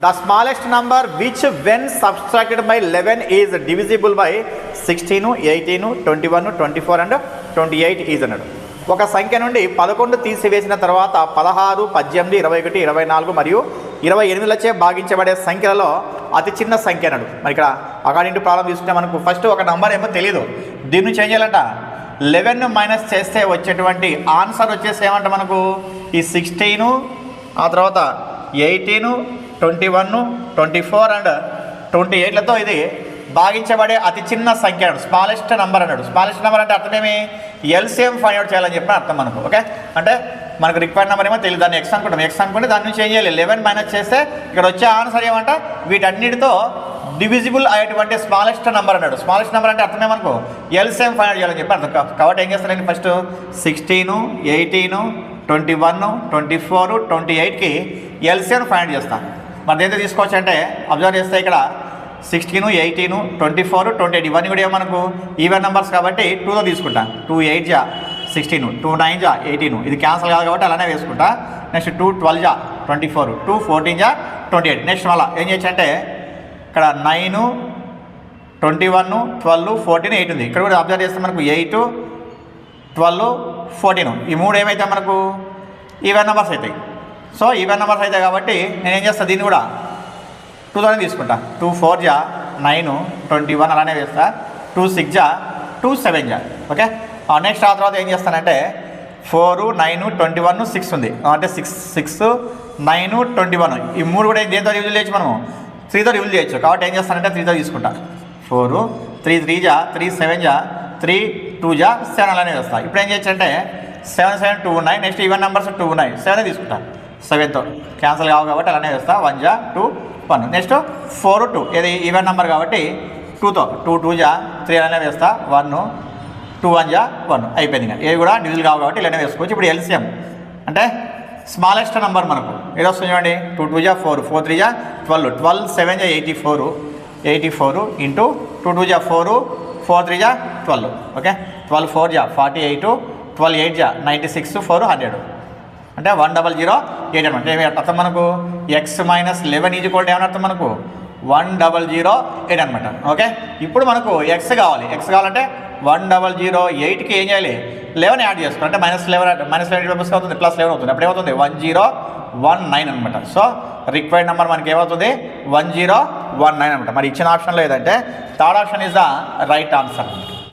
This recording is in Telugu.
The smallest number which when subtracted by 11 is divisible by 16, 18, 21, 24 and 28 is అన్నాడు. ఒక సంఖ్య నుండి 11 తీసివేసిన తర్వాత 16, 18, 21, 24 మరియు 28లచే భాగించబడే సంఖ్యలలో అతి చిన్న సంఖ్య అన్నాడు. మరి ఇక్కడ అకార్డింగ్ టు ప్రాబ్లం తీసుకుంటే మనకు ఫస్ట్ ఒక నంబర్ ఏమో తెలియదు, దీన్ని చేంజ్ చేయాలంట 11 మైనస్ చేస్తే వచ్చేటువంటి ఆన్సర్ వచ్చేసి ఏమంట మనకు ఈ 16 ఆ తర్వాత 18, 21, 24 అండ్ 28లతో ఇది భాగించబడే అతి చిన్న సంఖ్య అన్నాడు, స్మాలెస్ట్ నెంబర్ అన్నాడు. స్మాలెస్ట్ నెంబర్ అంటే అర్థమేమి ఎల్సిఎం ఫైండ్ అవుట్ చేయాలని చెప్పిన అర్థం మనకు. ఓకే, అంటే మనకు రిక్వైర్డ్ నెంబర్ ఏమో తెలియదు, దాన్ని ఎక్స్ అనుకుంటాం. ఎక్స్ అనుకుంటే దాని నుంచి ఏం చేయాలి 11 మైనస్ చేస్తే ఇక్కడ వచ్చే ఆన్సర్ ఏమంట వీటన్నిటితో డివిజిబుల్ అయ్యేటువంటి స్మాలెస్ట్ నెంబర్ అన్నాడు. స్మాలెస్ట్ నెంబర్ అంటే అర్థమే మనకు ఎల్సిఎం ఫైండ్ అవుట్ చేయాలని చెప్పి అర్థం. కాబట్టి ఏం చేస్తానండి ఫస్ట్ 16, 18, 21, 24, 28కి ఎల్సిఎం ఫైండ్ చేస్తాను. మరి దేంతో తీసుకోవచ్చు అంటే అబ్జర్వ్ చేస్తే ఇక్కడ 16, 18, 24, 28 ఇవన్నీ కూడా మనకు ఈవెన్ నెంబర్స్ కాబట్టి 2తో తీసుకుంటాను. 2 8 జా 16, 2 9 జా 18 ఇది క్యాన్సల్ కాదు కాబట్టి అలానే వేసుకుంటా. నెక్స్ట్ 2 12 జా 24, 2 14 జా 28. నెక్స్ట్ మళ్ళీ ఏం చేయొచ్చు అంటే ఇక్కడ 9, 21, 12, 14, 8 ఉంది. ఇక్కడ కూడా అబ్జర్వ్ చేస్తే మనకు 8, 12, 14 ఈ మూడు ఏమైతే మనకు ఈవెన్ నెంబర్స్ అవుతాయి. సో ఈవెన్ నెంబర్స్ అవుతాయి కాబట్టి నేనేం చేస్తాను దీన్ని కూడా 2తోనే తీసుకుంటా. 2 4 జా 9, 21 అలానే వేస్తా. 2 6 జా 2 7 జా. ఓకే, నెక్స్ట్ ఆ తర్వాత ఏం చేస్తానంటే 4, 9, 21, 6 ఉంది. అంటే 6, 9, 21 ఈ మూడు కూడా దేంతో రివిల్ చేయొచ్చు మనము 3తో రివిల్ చేయొచ్చు. కాబట్టి ఏం చేస్తానంటే 3తో తీసుకుంటా. 4, 3 3 జా 3 7 జా 3 2 జా 7 అలానే వేస్తా. ఇప్పుడు ఏం చేయొచ్చు అంటే 7 7 2 ఉన్నాయి. నెక్స్ట్ ఈవెన్ నెంబర్స్ 2 ఉన్నాయి, 7 తీసుకుంటా. 7తో క్యాన్సల్ కావు కాబట్టి అలానే వేస్తా. 1 జా 2 1. నెక్స్ట్ 4 2 ఇది ఈవెన్ నెంబర్ కాబట్టి 2తో 2 2 జా 3 అలానే వేస్తా. 1 2 1 జా 1 అయిపోయింది. ఇంకా ఏవి కూడా డివిజువల్ కావు కాబట్టి ఇలానే వేసుకోవచ్చు. ఇప్పుడు ఎల్సిఎం అంటే స్మాలెస్ట్ నెంబర్ మనకు ఏదో వస్తుంది చూడండి. 2 2 జా 4, 4 3 జా 12, 12 7 జా 84, 84 ఇంటూ 2 2 జా 4, 4 3 జా 12. ఓకే, 12 4 జా 48, 12 8 జా 96, 4 100 అంటే 10008 అనమాట. ఏమి అర్థం మనకు ఎక్స్ మైనస్ 11 ఈజ్వల్ ఏమని అర్థం మనకు 1008 అనమాట. ఓకే, ఇప్పుడు మనకు ఎక్స్ కావాలి. ఎక్స్ కావాలంటే 1008కి ఏం చేయాలి 11 యాడ్ చేసుకోవాలి. అంటే -11 అవుతుంది, +11 అవుతుంది. అప్పుడు ఏమవుతుంది 1019 అనమాట. సో రిక్వైర్డ్ నెంబర్ మనకి ఏమవుతుంది 1019 అనమాట. మరి ఇచ్చిన ఆప్షన్లో ఏదంటే third option is the right answer.